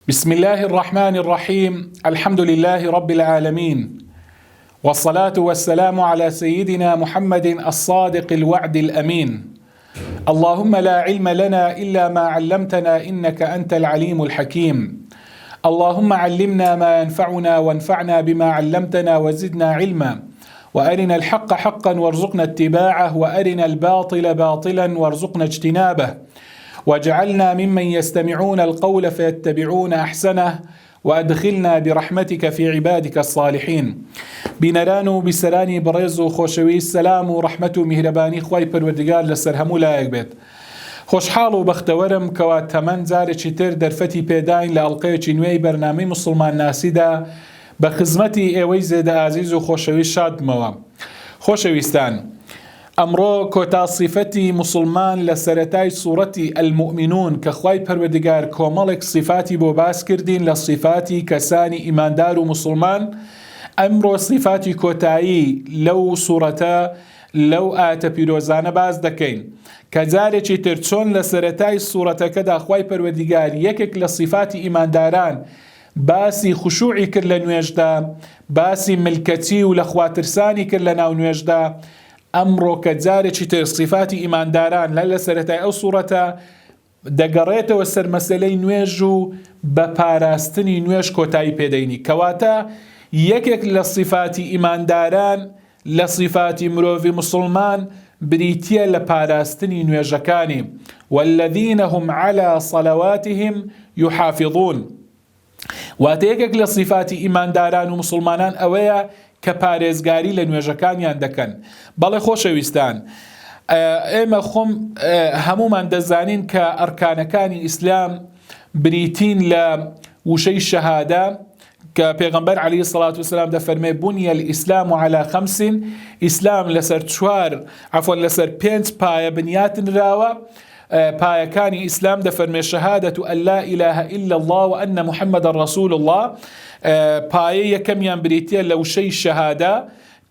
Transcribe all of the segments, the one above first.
بسم الله الرحمن الرحيم. الحمد لله رب العالمين، والصلاة والسلام على سيدنا محمد الصادق الوعد الأمين. اللهم لا علم لنا إلا ما علمتنا إنك أنت العليم الحكيم. اللهم علمنا ما ينفعنا وانفعنا بما علمتنا وزدنا علما، وأرنا الحق حقا وارزقنا اتباعه، وأرنا الباطل باطلا وارزقنا اجتنابه، واجعلنا ممن يستمعون القول فيتبعون أحسنه، وأدخلنا برحمتك في عبادك الصالحين. بنرانو بسراني بريزو خوشوي السلام ورحمة مهرباني خواي پروردگار لسر همو لایق بيت. خوشحال و بختورم كوات تمن زاري تر درفتي بيداين لألقية نوي برنامج مسلمان ناسي دا بخزمتي ايوي زيد عزيز و خوشوي شاد موا. خوشويستان امرو كوتا صفتي مسلمان لسرتاي صورتي المؤمنون كخواي پروردگار كومالك صفاتي بو باس كردين لصفاتي كساني ايماندار و مسلمان. امرو صفاتي كوتاي لو صورتا لو آت پیروزانه باز دكين كذاري ترچون لسرتاي صورتا كدا خواي پروردگار يكك لصفاتي ايمانداران باسي خشوعي كر لنويجدا، باسي ملكتي ولخواترساني كر لناو نويجدا. امرو كجاري تر صفاتي ايمان داران لا لسرتاي او صورتا دقريته وسر مسألة نويجو بپاراستني نويج كوتاي بيديني كواتا يكك لصفاتي ايمان داران لصفاتي مروفي مسلمان بريتيا لپاراستني نويجكاني والذين هم على صلواتهم يحافظون. واتيكك لصفاتي ايمان داران ومسلمانان اويا كپارێزگاری لە نوێژەکانیان دەکەن. بەڵێ خۆشەویستان، ئێمە خۆم هەمومان دەزانین کە ئەرکانەکانی ئیسلام بریتین لە وشەی شەهادە کە پێغەمبەر عەلەیهی السەڵاتو وەسەلام دەفەرمێ بونیە الئیسلام عەلا خەمسین، ئیسلام لەسەر پێنج پایە بنیاتنراوە. پایەکانی ئیسلام دەفەرمێ شەهادەتو ئەن لا ئیلاهە ئیلا الله وئەنە محەممەدە ڕەسوول الله. پایە یەکەمیان بریتیە لە وشەی شەهادە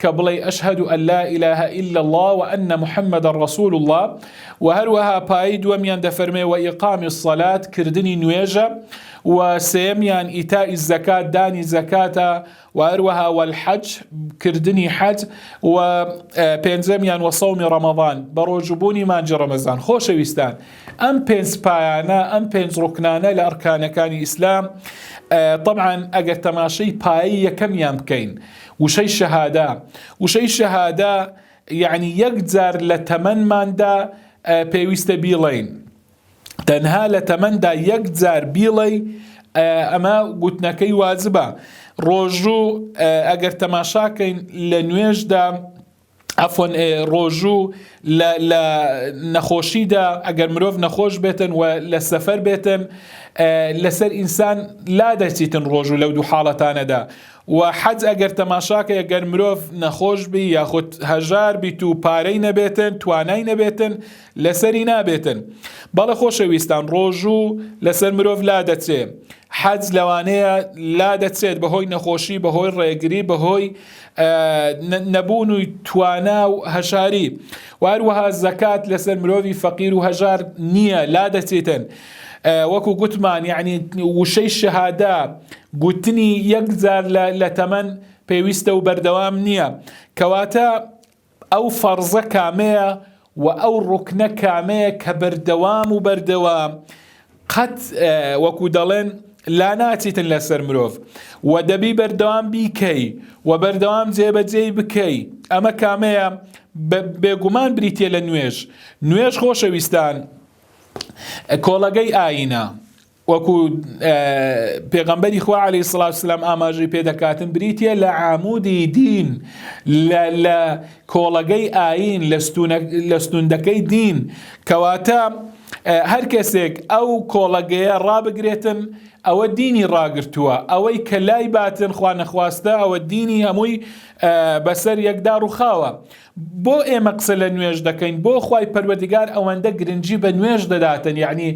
کە بڵێ ئەشهەدو ئەن لا ئیلاهە ئیلا الله وئەنە محەممەدە ڕەسوول الله. و هەروەها پایەی دووەمیان دەفەرمێ و ئیقامی الصەلات کردنی نوێژە، و سێمیان ئیتائی الزەکات دانی زەکاتە، و هەروەها والحەج کردنی حەج، و پێنجەمیان و سەومی ڕەمەضان بە ڕۆژبوونی مانجی ڕەمەزان. خۆشەویستان، ئەم پێنج پایانە ئەم پێنج ڕوکنانە لە ئەرکانەکانی ئیسلام طبعا ئەگەر تەماشەی پایەی یەکەمیان بکەین وشەی شەهادە یعنی یەک جار لە تەمەنماندا پێویستە بیڵێین، تەنها لە تەمەندا یەک جار بیڵێ، ئەمە گوتنەکەی واجبە. ڕۆژوو ئەگەر تەماشاکەین لە نوێژدا ڕۆژوو لە نەخۆشیدا ئەگەر مرۆڤ نەخۆش بێتن و لە سەفەر بێتن لەسەر ئینسان لا دەچیتن ڕۆژوو لەو دوو حاڵەتانەدا. و حەج ئەگەر تەماشاکە ئەگەر مرۆڤ نەخۆش بی یاخود هەژار بیت و پارەی نەبێتن توانای نەبێتن لەسەری نابێتن. بەڵێ خۆشەویستان، ڕۆژوو لەسەر مرۆڤ لا دەچێت، حەج لەوانەیە لا دەچێت بەهۆی نەخۆشی، بەهۆی ڕێگری، بەهۆی نەبوونی توانا و هەژاری. و هەروەها زەکات لەسەر مرۆڤی فەقیر و هەژار نییە، لا دەچێتن. وەکو گوتمان یعنی وشەی شەهادە گوتنی یەک جار لە تەمەن پێویستە و بەردەوام نییە. کەواتە ئەو فەرزە کامەیە و ئەو ڕوکنە کامەیە کە بەردەوام قەت وەکو دەڵێن لا ناچیتن لەسەر مرۆڤ و دەبی بەردەوام بیکەی و بەردەوام جێبەجێی بکەی. ئەمە کامەیە بێگومان بریتیە لە نوێژ. خۆشەویستان، کۆڵەگەی ئاینە وەکو پێغەمبەری خوا عەلەیهی السەڵاتو وەسەلام ئاماژەی پێدەکاتن بریتیە لە عامودی دین، لە کۆڵەگەی ئاین، لە ستوندەکەی دین. کەواتە هەر کەسێک ئەو کۆڵەگەیە ڕابگرێتن ئەوە دینی ڕاگرتووە، ئەوەی کە لای باتن خوا نەخواستە ئەوە دینی هەمووی بەسەر یەکدا ڕووخاوە. بۆ ئێمە قسە لە نوێژ دەکەین، بۆ خوای پەروەردگار ئەوەندە گرنگی بە نوێژ دەداتن، یعنی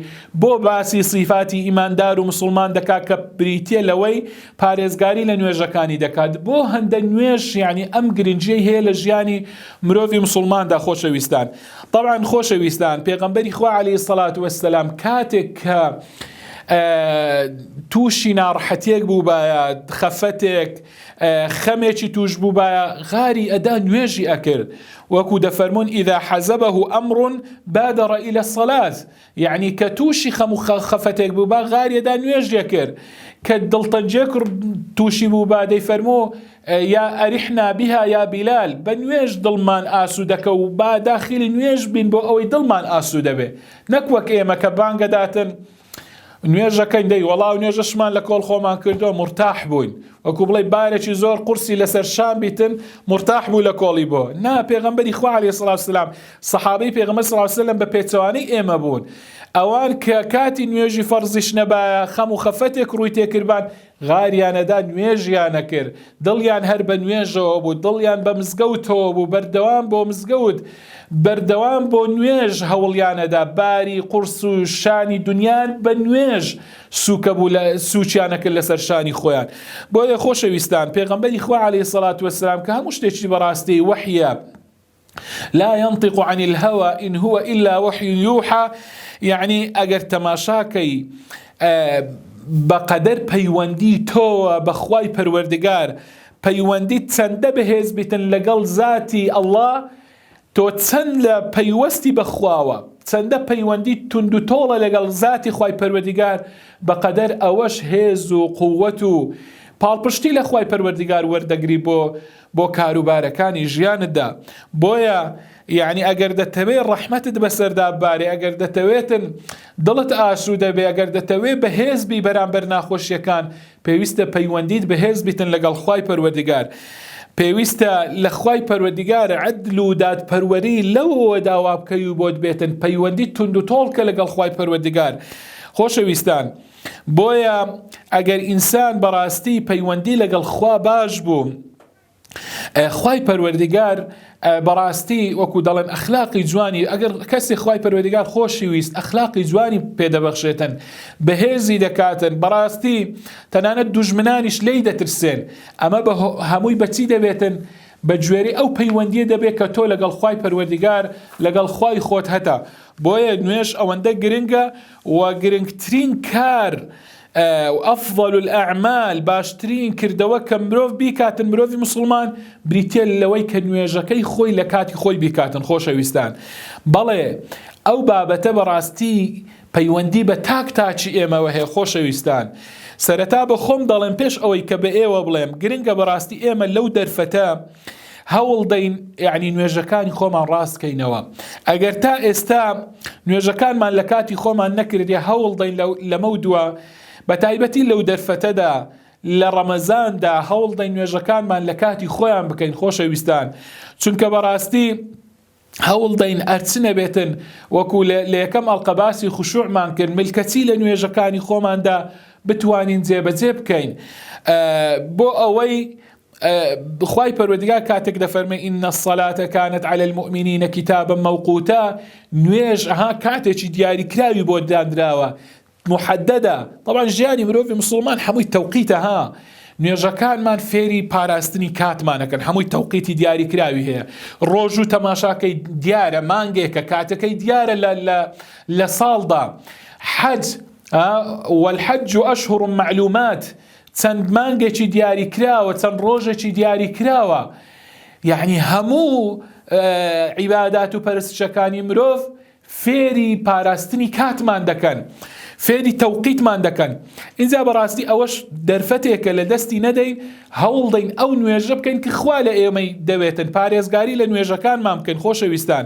بۆ باسی صفاتی ئیماندار و مسلمان دەکات کە بریتیە لەوەی پارێزگاری لە نوێژەکانی دەکات. بۆ هەندە نوێژ یعنی ئەم گرنگیەی هەیە لە ژیانی مرۆڤی مسلماندا. خۆشەویستان، طبعا خۆشەویستان، پێغەمبەری خوا عەلەیهی السەڵاتو وەسەلام کاتێک کە تووشی ناڕەحەتێک بوو بایە، خەفەتێک خەمێکی توش بوو بایە، غاری ئەدا نوێژی ئەکرد. وەکو دەفەرمون ئیذا حەزەبەه ئەمڕ بادر إلى الصلاة، یعنی کە تووشی خەم و خەفەتێک بوو با غاری ئەدا نوێژی کرد. کە دڵتەنجێک تووشی بوو با دەیفەرمۆ یا ئەریحنا بها یا بیلال، بە نوێژ دڵمان ئاسوودەکە و با داخلی نوێژ بین بۆ ئەوەی دڵمان ئاسوودە بێ، نەک وەک ئێمە کە بانگەداتن نوێژەکەین دەی وەڵاو نوێژەشمان لە کۆڵ خۆمان کردەوە مرتاح بووین، وەکو بڵێ بارێکی زۆر قورسی لەسەر شام بیتن مرتاح بوو لە کۆڵی بۆ. نا، پێغەمبەری خوا عەلەیهی سڵات وسەلام سەحابەی پێغەمبەر سڵ عەلەیهی وسەلەم بە پێچەوانەی ئێمە بوون، ئەوان کە کاتی نوێژی فەرزیش نەبایە خەم و خەفەتێک ڕووی تێکردبان غاریانەدا نوێژیانە کرد، دڵیان هەر بە نوێژەوە بوو، دڵیان بە مزگەوتەوە بوو، بەردەوام بۆ مزگەوت، بەردەوام بۆ نوێژ هەوڵیانەدا، باری قورس و شانی دنیان بە نوێژ سوکە بوو لە سوچیانەکرد لەسەر شانی خۆیان. بۆیە خۆشەویستان پێغەمبەری خوا عەلەیهی سەڵات وەسەلام کە هەموو شتێکی بەڕاستی وحیە، لا ينطق عن الهوى إن هو إلا وحي يوحى، يعني ئەگەر تەماشاکەی بەقەدەر پەیوەندی تۆوە بەخوای پەروەردگار، پەیوەندی چەندە بەهێز بیتن لەگەڵ ذاتی ئەڵڵا، تۆ چەند لە پەیوەستی بەخواوە، چەندە پەیوەندی تونند و تۆڵە لەگەڵ ذاتی خوای پەروەردگار، بەقەدەر ئەوەش هێز و قووەت و پاڵپشتی لە خوای پەروەردگار وەردەگری بۆ کاروبارەکانی ژیانتدا. بۆیە یعنی ئەگەر دەتەوێت ڕەحمەتت بەسەردا بارێ، ئەگەر دەتەوێتن دڵت ئاسوودە بێ، ئەگەر دەتەوێت بەهێز بی بەرامبەر ناخۆشیەکان، پێویستە پەیوەندیت بەهێز بیتن لەگەڵ خوای پەروەردگار، پێویستە لە خوای پەروەردگار عەدل و دادپەروەری لەوەوە داوا بکەی و بۆت بێتن پەیوەندی تونند و تۆڵکە لەگەڵ خوای پەروەردگار. خۆشەویستان، بۆیە ئەگەر ئینسان بەڕاستی پەیوەندی لەگەڵ خوا باش بوو، خوای پەروەردگار بەڕاستی وەکو دەڵێن ئەخلاقی جوانی، ئەگەر کەسی خوای پەروەردگار خۆشی ویست ئەخلاقی جوانی پێدەبەخشێتن، بەهێزی دەکاتن، بەڕاستی تەنانەت دوژمنانیش لێی دەترسێن. ئەمە بە هەمووی بەچی دەبێتن؟ بە گوێرەی ئەو پەیوەندیە دەبێت کە تۆ لەگەڵ خوای پەروەردگار لەگەڵ خوای خۆت هەتا. بۆیە نوێژ ئەوەندە گرنگە و گرنگترین کار ئەفضل الأعمال، باشترین کردەوە کە مرۆڤ بیکاتن، مرۆڤی مسلمان بریتێ لەوەی کە نوێژەکەی خۆی لە کاتی خۆی بیکاتن. خۆشەویستان، بەڵێ ئەو بابەتە بەڕاستی پەیوەندی بە تاچی ئێمەوە هەیە. خۆشەویستان، سەرەتا بە خۆم دەڵێم پێش ئەوەی کە بە ئێوە بڵێم، گرنگە بەڕاستی ئێمە لەو دەرفەتە هەوڵ دەین یعنی نوێژەکانی خۆمان ڕاستکەینەوە. ئەگەر تا ئێستا نوێژەکانمان لە کاتی خۆمان نەکردێ، هەوڵ دەین لەمە دووە بە تایبەتی لەو دەرفەتەدا لە ڕەمەزاندا هەوڵ دەین نوێژەکانمان لە کاتی خۆیان بکەین. خۆشەویستان، چونکە بەڕاستی هەوڵ دەین ئەرچنە بێتن، وەکو لە یەکەم ئەڵقە باسی خوشوعمان کرد، ملکەتی لە نوێژەکانی خۆماندا بتوانین جێبەجێ بکەین، بۆ ئەوەی خوای پەروەردگار کاتێک دەفەرمێ ئین الصلاة كانت على المؤمنين كتابا موقوتا، نوێژ کاتێکی دیاریکراوی بۆ دانراوە، محددە. طبعا ژیانی مرۆڤی مسلمان هەمووی تەوقیتە، نوێژەکانمان فێری پاراستنی کاتمانەکەن، هەمووی تەوقیتی دیاریکراوی هەیە، ڕۆژ و تەماشاکەی دیارە، مانگێکە، کاتەکەی دیارە لە ساڵدا. حەج والحەج ئەشهور معلومات، چەند مانگێکی دیاری کراوە، چەند ڕۆژێکی دیاری کراوە. یعنی هەموو عیبادات و پەرستشەکانی مرۆڤ فێری پاراستنی کاتمان دەکەن، فێری تەوقیتمان دەکەن. اینجا بەڕاستی ئەوەش دەرفەتێکە لە دەستی نەدەین، هەوڵ دەین ئەو نوێژە بکەین کە خوا لە ئێمەی دەوێتن، پارێزگاری لە نوێژەکانمان بکەین. خۆشەویستان،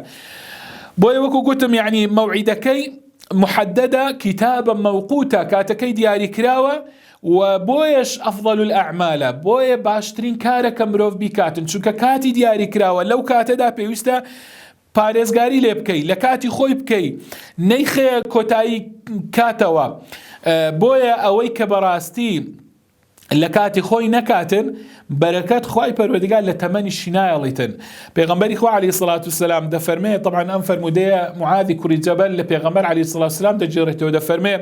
بۆیە وەکو گوتم یعنی مەوعیدەکەی محددە، کتابە موقوتە، کاتەکەی دیاری کراوە، و بۆیەش ئەفضل الأعمالە، بۆیە باشترین کارە کە مرۆڤ بیکاتن، چونکە کاتی دیاری کراوە، لەو کاتەدا پێویستە پارێزگاری لێ بکەی، لە کاتی خۆی بکەی، نەیخێ کۆتایی کاتەوە. بۆیە ئەوەی کە بەڕاستی لە کاتی خۆی نەکاتن، بەرەکەت خوای پەروەردگار لە تەمەنی شینایەڵیتن. پێغەمبەری خوا عەلەیهی سڵات وسەلام دەفەرمێ، طبعا ئەم فەرمودەیە معاذی کوڕی جەبەل لە پێغەمبەر عەلەیهی سڵات وسەلام دەجێڕێتەوە، دەفەرمێ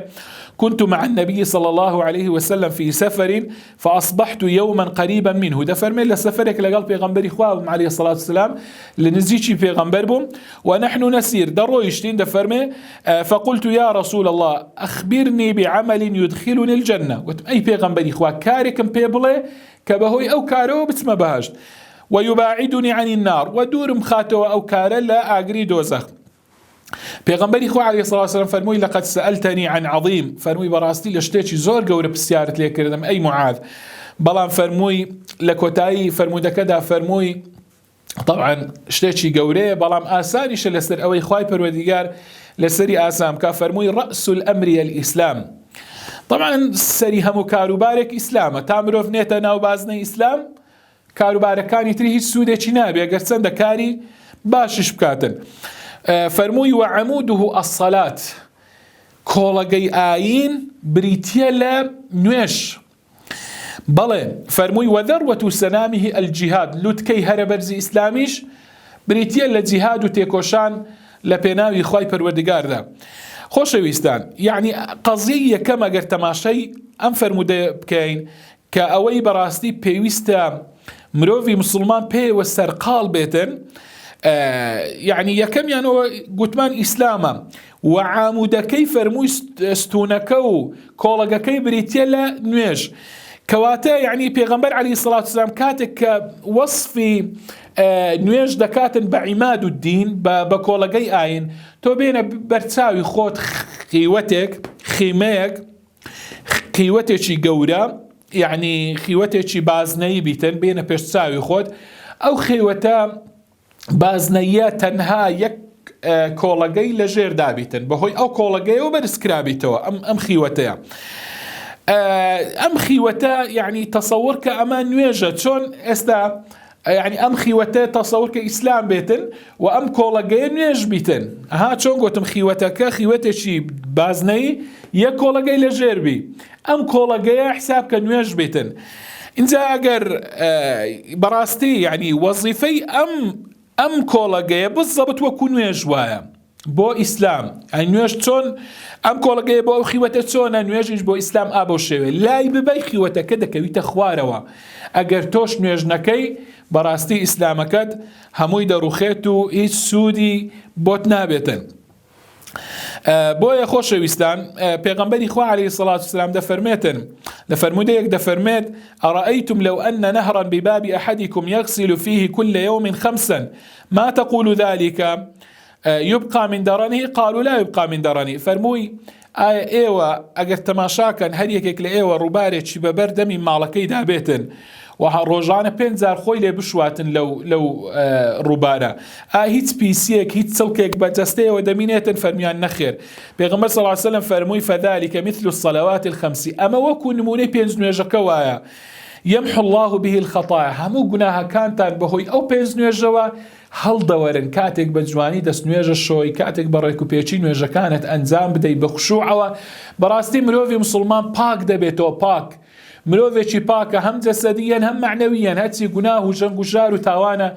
كنت مع النبي صلى الله عليه وسلم في سفر فأصبحت يوما قريبا منه. ده فرمي لسفرك لقال بيغمبري خواب عليه الصلاة والسلام لنزيشي بيغمبر بهم ونحن نسير درو يشتين. ده فرمي فقلت يا رسول الله أخبرني بعمل يدخلني الجنة. أي بيغمبري خواب كاركم بيبلي كبهوي أو كارو بتما بهاجت ويباعدني عن النار ودور مخاتو أو كارا لا أجري دوزخ. پیغمبری خو علیه الصلاة والسلام فرموی لقد سألتني عن عظیم، فرموی براستی لشتێکی زۆر گەورە پرسیارت لێ کردم ئەی معاذ، بەڵام فرموی لە کۆتایی فرمودەکەدا فرموی طبعا شتێکی گەورەیە بەڵام ئاسانیشە لەسەر ئەوەی خوای پەروەردیگار لەسەری ئاسام کا. فرموی رأس الأمر الإسلام. طبعا سەری هەموو کاروبارێک ئیسلامە، تا مرۆڤ نێتە ناو بازنەی ئیسلام کاروبارەکانی تری هیچ سوودێکی نابێ ئەگەر چەندە کاری باشش بکاتن. فرموي وعموده الصلاة، كولغي آين بريتيلا نوش بله. فرموي وذروة سنامه الجهاد، لوتكي هربرزي إسلاميش بريتيلا جهاد وتيكوشان لبناوي خواي پروردگار ده. خوشويستان يعني قضية كما قرت ماشي أم فرموده بكين كأوي براستي بيويستا مروفي مسلمان بي والسرقال بيتن يعني يكم يعني قتمان إسلاما وعامودكي فرموي ستونكو كولغكي بريتيلا نويش كواتا. يعني پیغمبر عليه الصلاة والسلام كاتك وصفي نويش دكاتن بعماد الدين بكولغي آين تو بين برتساوي خوت خيوتك خيميك خيوتك قورا يعني خيوتك بازني بيتن بين برتساوي خوت أو خيوتا بازنەیە تەنها یەک کۆڵەگەی لە ژێر دابیتن بەهۆی ئەو کۆڵەگەیەوە بەرزکرابیتەوە ئەم خیوەتەیە. ئەم خیوەتە یعنی تەسەوڕ کە ئەمە نوێژە چۆن ئێستا یعنی ئەم خیوەتە تەسەوڕ کە ئیسلام بێتن و ئەم کۆڵەگەیە نوێژ بیتن. ئەها چۆن گوتم خیوەتەکە خیوەتێکی بازنەی یەک کۆڵەگەی لە ژێر بی ئەم کۆڵەگەیە حساب کە نوێژ بیتن. اینجا ئەگەر بەڕاستی یعنی وەزیفەی ئەم کۆڵەگەیە بالضبط وەکو نوێژ وایە بۆ ئیسلام. نوێژ چۆن ئەم کۆڵەگەیە بۆ ئەو خیوەتە چۆنە نوێژیش بۆ ئیسلام ئابۆ شێوێ لای ببەی خیوەتەکە دەکەویتە خوارەوە. ئەگەر تۆش نوێژ نەکەی بەڕاستی ئیسلامەکەت هەمووی دەڕوخێت و هیچ سوودی بۆت نابێتن. بۆیە خۆشەویستان پێغەمبەری خوا عەلەیهی الصلاة والسلام دەفەرمێتن لە فەرمودەیەک دەفەرمێت أرأيتم لو أن نهرا بباب أحدكم يغسل فيه كل يوم 5 ما تقول ذلك يبقى من درنه؟ قالوا لا يبقى من درنه. فرموي ئێوە ئەگەر تەماشاکەن هەر یەکێک لە ئێوە ڕووبارێکی بەبەر دەمی ماڵەکەی دابێتن و ڕۆژانە 5,000 خۆی لێ بشواتن لەو ڕووبارە هیچ پیسیەک هیچ چڵکێک بەجەستەیەوە دەمینێتن؟ فەرمیان نەخێر. پێغەمبەر صلی الله علیه وسلم فەرمووی فذلك مثل الصلوات الخمس، ئەمە وەکو نمونەی 5 نوێژەکە وایە يمحو الله به الخطايا، هەموو گوناهەکانتان بەهۆی ئەو 5 نوێژەوە هەڵدەوەرن. کاتێک بە جوانی دەست نوێژە شۆی، کاتێک بە ڕێک و پێچی نوێژەکانت ئەنجام بدەی بە خوشوعەوە، بەڕاستی مرۆڤی مسلمان پاک دەبێتەوە. پاک مرۆڤێکی پاکە هەم جەسەدیەن هەم معنەویەن، هەرچی گوناه و ژەنگ و ژار و تاوانە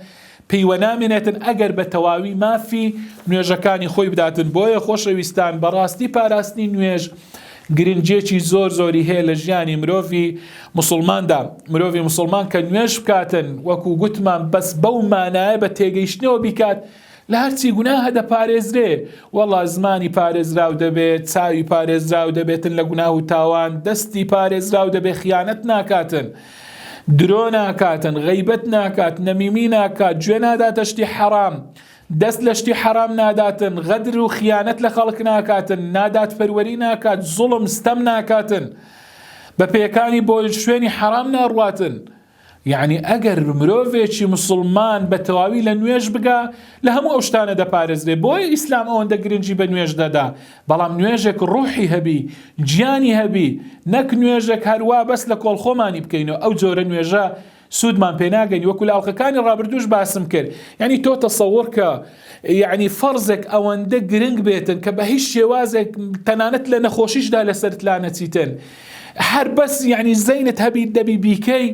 پێیوە نامێنێتن ئەگەر بە تەواوی مافی نوێژەکانی خۆی بداتن. بۆیە خۆشەویستان بەڕاستی پاراستنی نوێژ گرنجێکی زۆری هەیە لە ژیانی مرۆڤی مسلماندا. مرۆڤی مسلمان کە نوێژ بکاتن وەکو گوتمان بەس بەو مانایە بە تێگەیشتنەوە بیکات لە هەرچی گوناهە دەپارێزرێ. وەڵا زمانی پارێزراو دەبێت، چاوی پارێزراو دەبێتن لە گوناه و تاوان، دەستی پارێزراو دەبێت، خیانەت ناکاتن، درۆ ناکاتن، غەیبەت ناکات، نەمیمی ناکات، گوێ ناداتە شتی حەرام، دەست لە شتی حەرام ناداتن، غەدر و خیانەت لە خەڵک ناکاتن، نادات پەروەری ناکات، زوڵم ستەم ناکاتن، بە پێکانی بۆ شوێنی حەرام ناڕواتن. یعنی ئەگەر مرۆڤێکی مسلمان بە تەواوی لە نوێژ بگا لە هەموو ئەو شتانە دەپارێزرێ. بۆیە ئیسلام ئەوەندە گرنگی بە نوێژ دەدا. بەڵام نوێژێک ڕوحی هەبی، گیانی هەبی، نەک نوێژێک هەروە بەس لە کۆڵخۆمانی بکەینەوە. ئەو جۆرە نوێژە سوودمان پێ ناگەین. وەکو لە ئاڵلقەکانی ڕابردووش باسم کرد، یعنی تۆ تەسەوڕ کە یعنی فەرزێک ئەوەندە گرنگ بێتن کە بە هیچ شێوازێک تەنانەت لە نەخۆشیشدا لەسەرت لا نەچیتن، هەر بەس یعنی زەینت هەبی دەبی بیکەی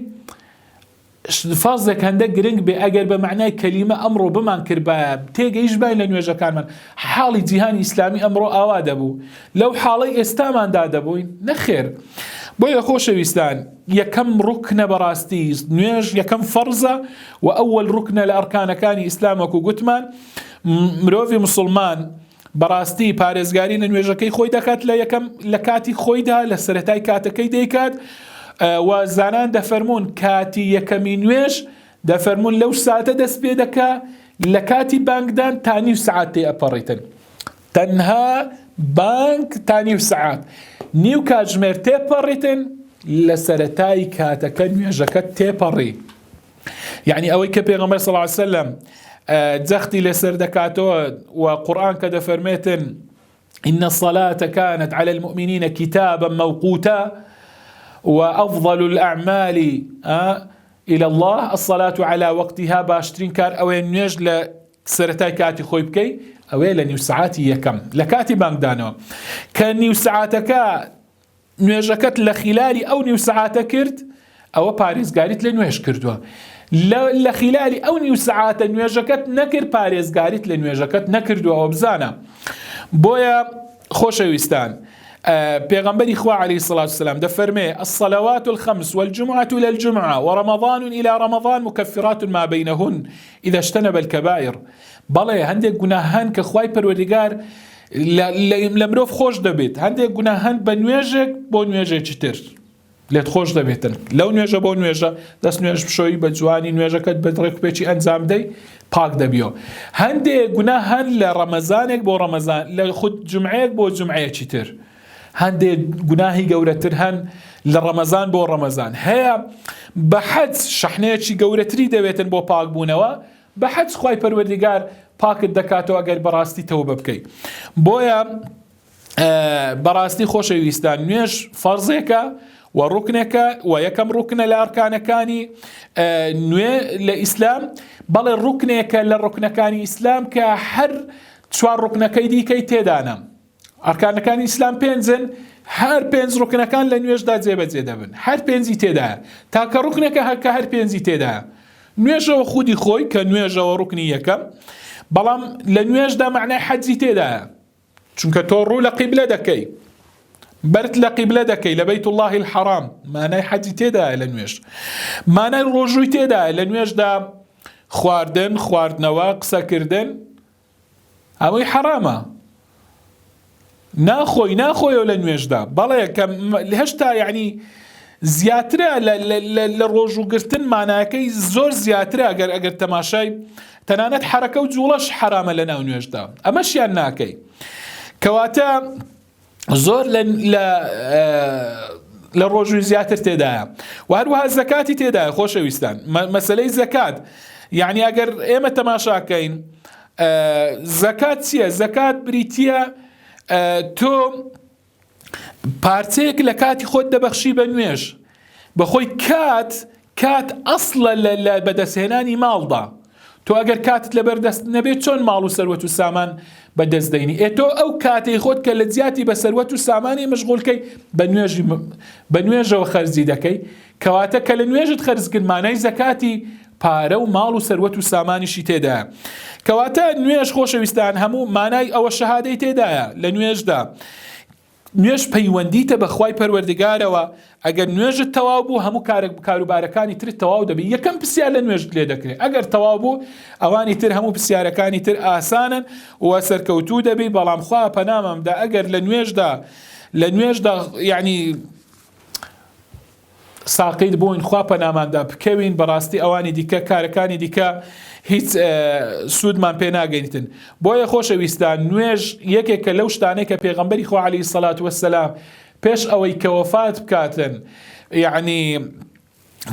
فازێک هەندێک گرنگ بێ ئەگەر بە معنای کەلیمە ئەمڕۆ بمان کرد بە تێگەیش باین لە نوێژەکانمان حاڵی جیهانی ئیسلامی ئەمڕۆ ئاوا دەبوو لەو حاڵەی ئێستاماندا دەبووین نەخێر بۆیە خۆشەویستان یەکەم ڕوکنە بەڕاستی نوێژ یەکەم فەرزە و ئەوەل ڕوکنە لە ئەرکانەکانی ئیسلام وەکو گوتمان مرۆڤی مسلمان بەڕاستی پارێزگاری لە نوێژەکەی خۆی دەکات لە کاتی خۆیدا لە سەرەتای کاتەکەی دەیکات و زانان دەفەرمون کاتی یەکەمی نوێژ دەفەرمون لەو ساتە دەست پێ دەکا لە کاتی بانگدان تا نیو سعات تێ ئەپەڕیتن تەنها بانگ تا نیو سعات نیو کاتژمێر تێپەڕیتن لە سەرەتای کاتەکە نوێژەکە تێپەڕی یعنی ئەوەی کە پێغەمبەر صلی الله علیه وسلم جەختی لەسەر دەکاتەوە و قورئان کە دەفەرمێتن إن الصلاة كانت على المؤمنين كتابا موقوتا وأفضل الأعمال إلى الله الصلاة على وقتها باشترين كار أوين نوێژ لە سەرەتای کاتی خۆی بکەی ئەوەیە لە نیو سعاتی یەکەم لە کاتی بانگدانەوە کە نیو سعاتەکە نوێژەکەت لە خلالی ئەو نیو سعاتە کرد ئەوە پارێزگاریت لە نوێژ کردووە لە خلالی ئەو نیو سعاتە نوێژەکەت نەکرد پارێزگاریت لە نوێژەکەت نەکردووە ئەوە بزانە بۆیە خۆشەویستان پیغمبری خوا عليه الصلاة والسلام دفرمي الصلوات الخمس والجمعة إلى الجمعة ورمضان إلى رمضان مكفرات ما بينهن إذا اجتنب الكبائر بەڵێ هەندێک گوناهان کە خوای پەروەردگار لە مرۆڤ خۆش دەبێت هەندێک گوناهان بە نوێژێک بۆ نوێژێکی تر لێت خۆش دەبێتن لەو نوێژە بۆ نوێژە دەست نوێژ بشۆی بە جوانی نوێژەکەت بە ڕێکوپێکی ئەنجام دەی پاک دەبیەوە هەندێک گوناهان لە ڕەمەزانێک بۆ ڕەمەزان لە خود جمعەیەک بۆ جمعەیەکی تر هەندێک گوناهی گەورەتر هەن لە ڕەمەزان بۆ ڕەمەزان هەیە بە حەج شەحنەیەکی گەورەتری دەوێتن بۆ پاک بوونەوە بە حەج خوای پەروەردگار پاکت دەکاتەوە ئەگەر بەڕاستی تەوبە بکەیت بۆیە بەڕاستی خۆشەویستان نوێژ فەرزێکە و ڕوکنێکە و یەکەم ڕوکنە لە ئەرکانەکانی نوێ لە ئیسلام بەڵێ ڕوکنێکە لە ڕوکنەکانی ئیسلام کە هەر چوار ڕوکنەکەی دیکەی تێدانە ئەرکانەکانی ئیسلام پێنجن هەر پێنج ڕوکنەکان لە نوێژدا جێبەجێ دەبن هەر پێنجی تێدایە تاکە ڕوکنێکە هەرکە هەر پێنجی تێدایە نوێژەوە خودی خۆی کە نوێژەوە ڕوکنی یەکەم بەڵام لە نوێژدا معنای حەجی تێدایە چونکە تۆ ڕوو لە قیبلە دەکەی برت لە قیبلە دەکەی لە بەیت الله الحرام مانای حەجی تێدایە لە نوێژ مانای ڕۆژووی تێدایە لە نوێژدا خواردن خواردنەوە قسەکردن ئەوەی حرامە ناخۆیەوە لە نوێژدا بەڵێ کە هێشتا یعنی زیاترە لە ڕۆژوگرتن مانایەکەی زۆر زیاترە ئەگەر تەماشای تەنانەت حرەکە و جوڵەش حرامە لە ناو نوێژدا ئەمەشیان ناکەی کەواتە زۆر لە ڕۆژووی زیاتر تێدایە و هەروەها زەکاتی تێدایە خۆشەویستان مەسەلەی زەکات یعنی ئەگەر ئێمە تەماشاکەین زەکات چییە زەکات بریتیە تۆ پارچەیەک لە کاتی خۆت دەبەخشی بە نوێژ بەخۆی کات ئەسڵە لە بەدەستهێنانی ماڵدا تۆ ئەگەر کاتت لەبەردەست نەبێت چۆن ماڵ و سەروەت و سامان بەدەستدەینی تۆ ئەو کاتەی خۆت کە لە جیاتی بە سەروەت و سامانی مەشغوڵکەی بە نوێژەوە خەرجی دەکەی کەواتە کە لە نوێژت خەرجکرد مانای زەکاتی پارە و ماڵ و سەروەت و سامانیشی تێدایە کەواتە نوێژ خۆشەویستان هەموو مانای ئەوە شەهادەی تێدایە لە نوێژدا نوێژ پەیوەندیتە بە خوای پەروەردگارەوە ئەگەر نوێژت تەواو بوو هەموو کاروبارەکانی ترت تەواو دەبێت یەکەم پرسیار لە نوێژت لێ دەکرێت ئەگەر تەواو بوو ئەوانی تر هەموو پرسیارەکانی تر ئاسانن و سەرکەوتوو دەبێت بەڵام خوا پەنامەمدا ئەگەر لە نوێژدا یعنی ساقیت بووین خوا پەناماندا بکەوین بەڕاستی ئەوانی دیکە کارەکانی دیکە هیچ سوودمان پێ ناگەیتن بۆیە خۆشەویستان نوێژ یەکێکە لەو شتانەی کە پێغەمبەری خوا عەلەیهی سەڵات وەسەلام پێش ئەوەی کە وەفات بکاتن یعنی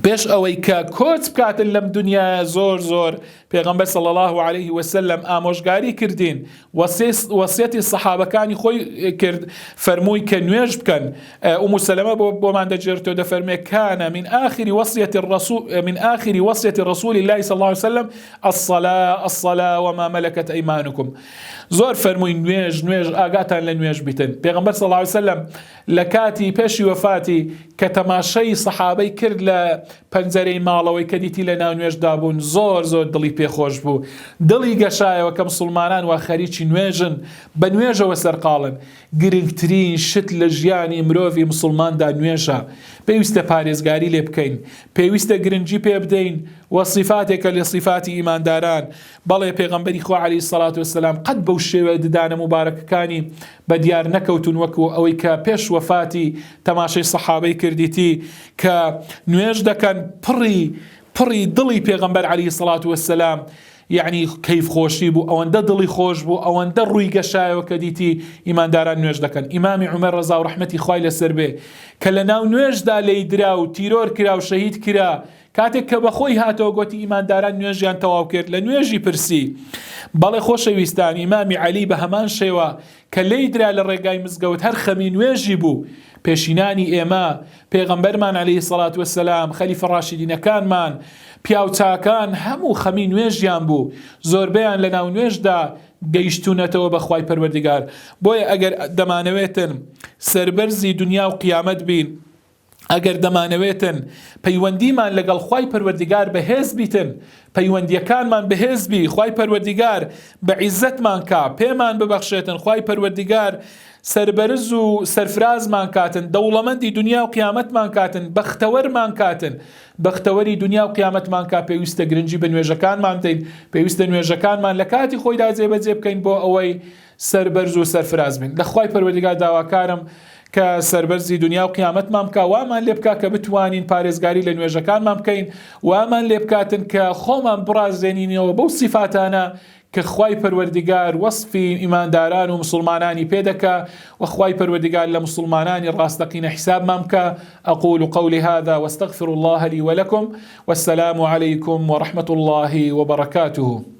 پێش ئەوەی کە کۆچ بکاتن لەم دنیا زۆر پێغەمبەر صلی الله علیه وسلم ئامۆژگاری کردین وەسیەتی سەحابەکانی خۆی کرد فەرمووی کە نوێژ بکەن ئومو سەلەمە بۆمان دەجێڕێتەوە دەفەرمێ کانە من آخر وصية رسول الله صلى الله عليه وسلم الصلاة وما ملكت أيمانكم زۆر فەرمووی نوێژ ئاگاتان لە نوێژ بیتن پێغەمبەر صلی الله عليه وسلم لە کاتی پێشی وەفاتی کە تەماشای سەحابەی کرد لە پەنجەرەی ماڵەوەی کە دیتی لە ناو نوێژدا بوون زۆر زۆر دڵی پێخۆش بوو، دڵی گەشایەوە کە مسلمانان وا خەریکی نوێژن، بە نوێژەوە سەرقاڵن. گرنگترین شت لە ژیانی مرۆڤی مسلماندا نوێژە. پێویستە پارێزگاری لێ بکەین، پێویستە گرنگی پێ بدەین، وەصیفاتێکە لە صیفاتی ئیمانداران. بەڵێ پێغەمبەری خوا عەلەیهی سەڵات وەسەلام قەت بەو شێوە ددانە مبارەکەکانی بە دیار نەکەوتون وەکو ئەوەی کە پێش وەفاتی تەماشای سەحابەی کردیتی کە نوێژ دەکەن پڕی دڵی پێغەمبەر عەلەیهی سەڵات وەسەلام، یعنی کەیف خۆشی بوو، ئەوەندە دڵی خۆش بوو، ئەوەندە ڕووی گەشایەوە کە دیتی ئیمانداران نوێژ دەکەن. ئیمامی عومەر ڕەزا و ڕەحمەتی خوای لەسەر بێ کە لە ناو نوێژدا لێیدرا و تیرۆر کرا و شەهید کرا، کاتێک کە بەخۆی هاتەوە گوتی ئیمانداران نوێژیان تەواو کرد، لە نوێژی پرسی. بەڵێ خۆشەویستان، ئیمامی عەلی بە هەمان شێوە کە لێیدرا لە ڕێگای مزگەوت هەر خەمی نوێژی بوو. پێشینانی ئێمە پێغەمبەرمان عەلەیهی سەڵات وەسەلام، خەلیفە ڕاشیدینەکانمان، پیاوچاکان هەموو خەمی نوێژیان بوو، زۆربەیان لە ناو نوێژدا گەیشتونەتەوە بە خوای پەروەردگار. بۆیە ئەگەر دەمانەوێتن سەربەرزی دنیا و قیامەت بین، ئەگەر دەمانەوێتن پەیوەندیمان لەگەڵ خوای پەروەردگار بەهێز بیتن، پەیوەندیەکانمان بەهێز بی، خوای پەروەردگار بە عیزەتمان کا، پێمان ببەخشێتن، خوای پەروەردگار سەربەرز و سەرفرازمان کاتن، دەوڵەمەندی دنیا و قیامەتمان کاتن، بەختەوەرمان کاتن، بەختەوەری دنیا و قیامەتمان کا. پێویستە گرنگی بە نوێژەکانمان بدەین، پێویستە نوێژەکانمان لە کاتی خۆیدا جێبەجێ بکەین بۆ ئەوەی سەربەرز و سەرفراز بین. لە خوای پەروەردگار داواکارم کە سەربەرزی دنیا و قیامەتمان بکە، وامان لێ بکا کە بتوانین پارێزگاری لە نوێژەکانمان بکەین، وامان لێ بکاتن کە خۆمان بڕازێنینەوە بەو صیفاتانە کە خوای پەروەردگار وەصفی ئیمانداران و مسلمانانی پێدەکا، و خوای پەروەردگار لە مسلمانانی ڕاستەقینە حسابمان بکە. أقول قولي هذا واستغفر الله لي ولكم، والسلام عليكم ورحمة الله وبركاته.